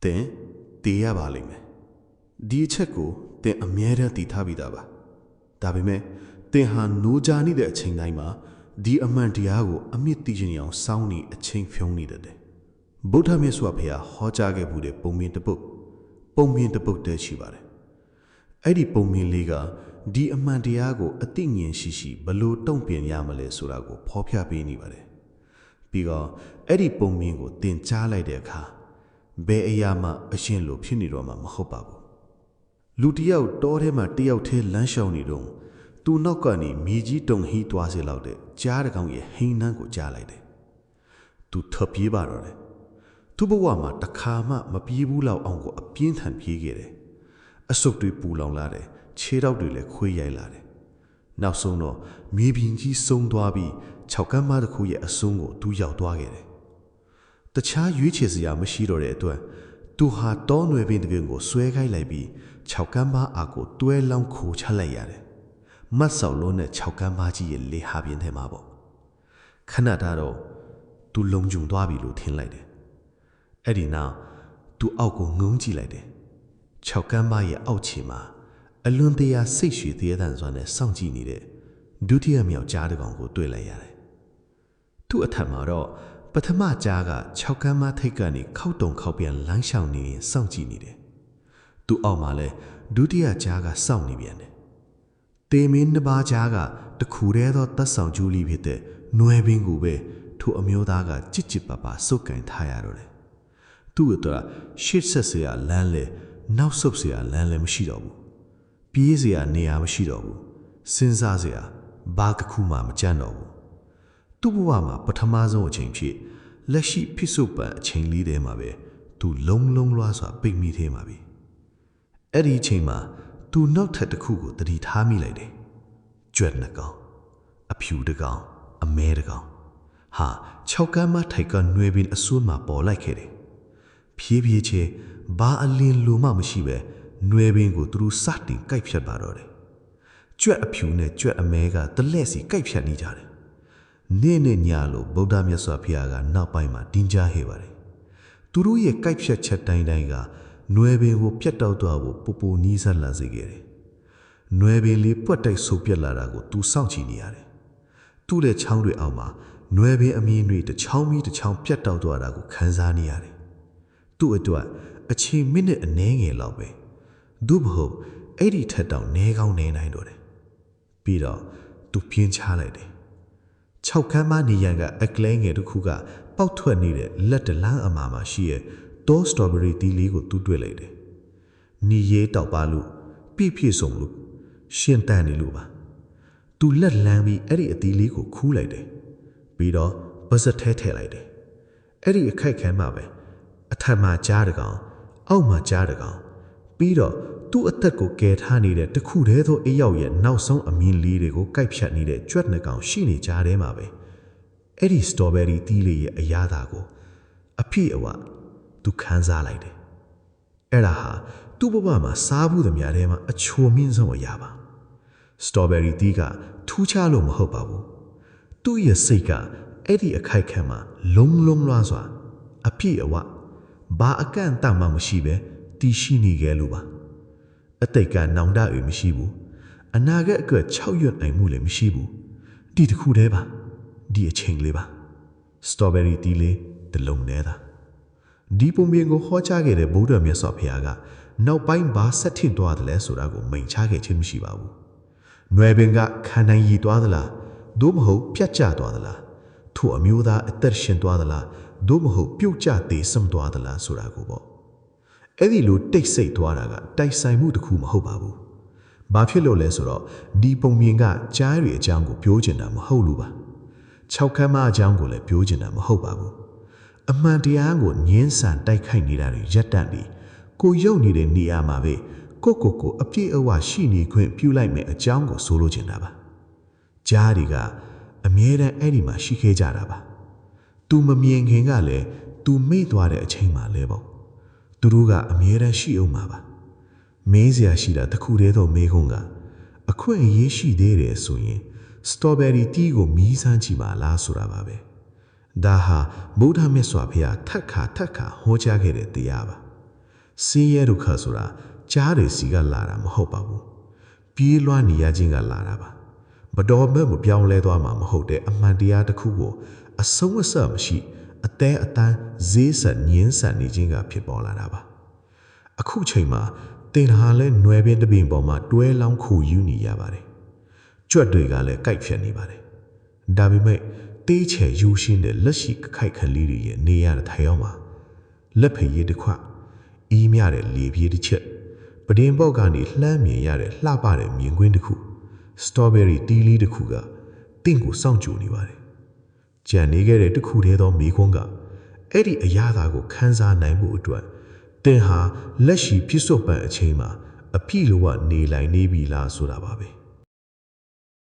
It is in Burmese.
တင်တည်ရပါလိမ့်မယ်ဒီအချက်ကိုတင်အမြဲတမ်းတည်ထားပြီးသားပါဒါပေမဲ့တင်ဟာနိုးကြနေတဲ့အချိန်တိုင်းမှာဒီအမှန်တရားကိုအမြင့်သိချင်အောင်စောင်းနေအချိန်ဖြုံးနေတယ်ဗုဒ္ဓမြတ်စွာဘုရားဟောကြားခဲ့မှုတဲ့ပုံမြင်တစ်ပုဒ်တည်းရှိပါတယ်အဲ့ဒီပုံမြင်လေးကဒီအမှန်တရားကိုအသိဉာဏ်ရှိဘလို့တုံ့ပြန်ရမလဲဆိုတာကိုဖော်ပြပေးနေပါတယ်ပြီးတော့အဲ့ဒီပုံမြင်ကိုတင်ကြားလိုက်တဲ့အခါဘယ်အရာမှအရှင်းလို့ဖြစ်နေတော့မှမဟုတ်ပါဘူးလူတယောက်တောထဲမှာတယောက်ထဲလမ်းလျှောက်နေတော့သူနောက်ကနေမြေကြီးတုံဟီးသွားစေလောက်တဲ့ကြားတကောင်ရဲ့ဟိန်းနှန်းကိုကြားလိုက်တယ်သူထပ်ပြေးပါတော့တယ်သူ့ဘဝမှာတခါမှမပြေးဘူးလောက်အောင်ကိုအပြင်းထန်ပြေးခဲ့တယ်အဆုတ်တွေပူလောင်လာတယ်ခြေထောက်တွေလည်းခွေးရိုက်လာတယ်နောက်ဆုံးတော့မြေပြင်ကြီးဆုံးသွားပြီး6ကမ်းမတစ်ခုရဲ့အဆုံးကိုသူရောက်သွားခဲ့တယ်တခြားရွေးချယ်စရာမရှိတော့တဲ့အတွက်သူဟာတောနွယ်ပင်တပင်ကိုဆွဲခိုင်းလိုက်ပြီး6ကမ်းမအာကိုတွဲလောင်းခိုချလိုက်ရတယ်မတ်ဆောက်လုံးနဲ့6ကမ်းမကြီးရဲ့လေဟာပြင်းထဲမှာပေါ့ခဏတာတော့သူလုံခြုံသွားပြီလို့ထင်လိုက်တယ်အဲ့ဒီနောက်သူအောက်ကိုငုံကြည့်လိုက်တယ်6ကမ်းမရဲ့အောက်ခြေမှာအလွန်တရာစိတ်ရှည်သေးတဲ့စွာနဲ့စောင့်ကြည့်နေတဲ့ဒုတိယမြောက်ကြားတစ်ကောင်ကိုတွေ့လိုက်ရတယ်သူ့အထက်မှာတော့ပထမကြားက6ကမ်းမထိတ်ကနေခောက်တုံခောက်ပြန်လမ်းလျှောက်နေရင်စောင့်ကြည့်နေတယ်သူ့အောက်မှာလဲဒုတိယကြားကစောင့်နေပြန်တယ်တေမင်းနှစ်ပါးကြားကတခုတည်းသောတပ်ဆောင်ကျူးလီဖြစ်တဲ့နွယ်ပင်ကိုပဲထိုအမျိုးသားကကြစ်ကြစ်ပါပါစုပ်ကင်ထားရတော့တယ်သူ့အတွက်ရှေ့ဆက်စရာလမ်းလဲနောက်ဆုတ်စရာလမ်းလဲမရှိတော့ဘူးပြေးစရာနေရာမရှိတော့ဘူးစဉ်းစားစရာဘာတစ်ခုမှမကြမ်းတော့ဘူးသူ့ဘဝမှာပထမဆုံးအချိန်ဖြစ်လက်ရှိဖြစ်စုပံအချိန်လေးထဲမှာပဲသူလုံးလွှားစွာပိတ်မိသေးမှာပြီအဲ့ဒီအချိန်မှာသူနောက်ထပ်တစ်ခုကိုတတိထားမိလိုက်တယ်ကြွက်နှစ်ကောင်အဖြူတစ်ကောင်အမဲတစ်ကောင်ဟာ6ကမ်းမထိုက်ကနွယ်ပင်အစွန်းမှာပေါ်လိုက်ခဲ့တယ်ဖြည်းဖြည်းချင်းဘာအလင်းလိုမှမရှိပဲနွယ်ပင်ကိုသူတို့စတင်ကိုက်ဖြတ်ပါတော့တယ်ကြွက်အဖြူနဲ့ကြွက်အမဲကတလဲ့စီကိုက်ဖြတ်နေကြတယ်နေ့နဲ့ညလို့ဗုဒ္ဓမြတ်စွာဘုရားကနောက်ပိုင်းမှာတင်းကြားဟေပါတယ်သူတို့ရဲ့ကိုက်ဖြတ်ချက်တိုင်းကနွယ်ပင်ကိုပြတ်တောက်သွားဖို့ပူနီးစပ်လာစေခဲ့တယ်နွယ်ပင်လေးပွက်တိုက်ဆိုးပြက်လာတာကိုသူစောင့်ကြည့်နေရတယ်သူ့ရဲ့ချောင်းတွေအောက်မှာနွယ်ပင်အမြင်တွေတစ်ချောင်းပြီးတစ်ချောင်းပြတ်တောက်သွားတာကိုခံစားနေရတယ်သူ့အတွက်အချိန်မိနစ်အနည်းငယ်လောက်ပဲသူ့ဘဟုတ်အဲ့ဒီထက်တောင်နဲကောင်းနေနိုင်တော့တယ်ပြီးတော့သူပြင်းချလိုက်တယ်6ခန်းမနေရန်ကအကလဲငယ်တစ်ခုကပေါက်ထွက်နေတဲ့လက်တလန်းအမာမှာရှိရဲ့တောစတော်ဘယ်ရီတီလေးကိုသူတွေ့လိုက်တယ်နီရဲတောက်ပါလို့ပြည့်ပြည့်စုံလို့ရှင်းတန်နေလို့ပါသူလက်လန်းပြီးအဲ့ဒီအသီးလေးကိုခူးလိုက်တယ်ပြီးတော့ပါစက်ထဲထည့်လိုက်တယ်အဲ့ဒီအခိုက်ခဲမှာပဲအထက်မှာကြားတကောင်အောက်မှာကြားတကောင်ပြီးတော့သူ့အသက်ကိုကယ်ထားနေတဲ့တခုတည်းသောအရောက်ရဲ့နောက်ဆုံးအမြင်လေးတွေကိုကိုက်ဖြတ်နေတဲ့ကြွက်နှစ်ကောင်ရှိနေကြတယ်မှာပဲအဲ့ဒီစတော်ဘယ်ရီတီးလေးရဲ့အရာသာကိုအဖြစ်အဝသူခန်းစားလိုက်တယ်အဲ့ဒါဟာသူ့ဘဝမှာစားဘူးသမျှထဲမှာအချိုမြင့်ဆုံးအရာပါစတော်ဘယ်ရီတီးကထူးခြားလို့မဟုတ်ပါဘူးသူ့ရဲ့စိတ်ကအဲ့ဒီအခိုက်ခံမှာလုံးလွှားစွာအပြည့်အဝဘာအကန့်အသတ်မှမရှိပဲတည်ရှိနေခဲ့လို့ပါအတိတ်ကနောင်တတွေမရှိဘူးအနာဂတ်အတွက်6ရွတ်နိုင်မှုလည်းမရှိဘူးဒီတစ်ခုတည်းပါဒီအချိန်လေးပါစတော်ဘယ်ရီတီးလေးတစ်လုံးနဲ့သာဒီပုံပြင်ကိုဟောကြားခဲ့တဲ့ဗုဒ္ဓမြတ်စွာဘုရားကနောက်ပိုင်းဘာဆက်ထင်သွားတယ်လဲဆိုတာကိုမိန့်ချခဲ့ခြင်းမရှိပါဘူးနွယ်ပင်ကခံနိုင်ရည်သွားသလားသို့မဟုတ်ပြတ်ကျသွားသလားထို့အမျိုးသားအသက်ရှင်သွားသလားသို့မဟုတ်ပြုတ်ကျသေးဆုံးသွားသလားဆိုတာကိုပေါ့အဲ့ဒီလိုတိတ်ဆိတ်သွားတာကတိုက်ဆိုင်မှုတစ်ခုမဟုတ်ပါဘူးဘာဖြစ်လို့လဲဆိုတော့ဒီပုံပြင်ကကြားရည်အကြောင်းကိုပြောချင်တာမဟုတ်လို့ပါ6ခမ်းမအကြောင်းကိုလည်းပြောချင်တာမဟုတ်ပါဘူးအမှန်တရားကိုငင်းဆန်တိုက်ခိုက်နေတာတွေရပ်တန့်ပြီးကိုရုပ်နေတဲ့နေရာမှာပဲကိုအပြည့်အဝရှိနေခွင့်ပြုလိုက်မယ်အကြောင်းကိုဆိုလိုချင်တာပါကြားတွေကအမြဲတမ်းအဲ့ဒီမှာရှိခဲ့ကြတာပါသူမမြင်ခင်ကလည်းသူမိတ်သွားတဲ့အချိန်မှလဲပေါ့သူတို့ကအမြဲတမ်းရှိအောင်ပါမေးစရာရှိတာတခုတည်းသောမေးခွန်းကအခွင့်အရေးရှိသေးတယ်ဆိုရင်စတော်ဘယ်ရီတီးကိုမီးစမ်းကြည့်ပါလားဆိုတာပါပဲဒါဟာဗုဒ္ဓမြတ်စွာဘုရားထက်ခါဟောကြားခဲ့တဲ့တရားပါ ဆင်းရဲဒုက္ခဆိုတာကြားတွေစီကလာတာမဟုတ်ပါဘူးပြေးလွှားနေရခြင်းကလာတာပါမတော်မဲ့မပြောင်းလဲသွားမှာမဟုတ်တဲ့အမှန်တရားတစ်ခုကိုအဆုံးအစမရှိအသေးအတန်းဈေးဆက်ညင်းဆန်နေခြင်းကဖြစ်ပေါ်လာတာပါအခုချိန်မှာတင်ဟာလဲຫນွယ်ပင်တပင်ပေါ်မှာတွဲလောင်းခုယူနေရပါတယ်ကြွက်တွေကလည်းကြိုက်ဖြတ်နေပါတယ်ဒါပေမဲ့တေးချေယူရှင်းတဲ့လက်ရှိခိုက်ခလေးတွေရဲ့နေရတဲ့ထိုင်အောင်မှာလက်ဖက်ရည်တစ်ခွအီးမြတဲ့လေပြေးတစ်ချက်ပဒင်းပေါက်ကနေလှမ်းမြင်ရတဲ့လှပတဲ့မြင်ကွင်းတစ်ခုစတော်ဘယ်ရီတီးလီတစ်ခုကတင့်ကိုစောင့်ကြိုနေပါတယ်ကြံနေခဲ့တဲ့တစ်ခုတည်းသောမိခွန်းကအဲ့ဒီအရာသာကိုခန်းစားနိုင်မှုအတွက်တင်ဟာလက်ရှိပြစ်စွတ်ပန်အချိန်မှာအပြည့်လိုကနေလိုက်နေပြီလားဆိုတာပါပဲ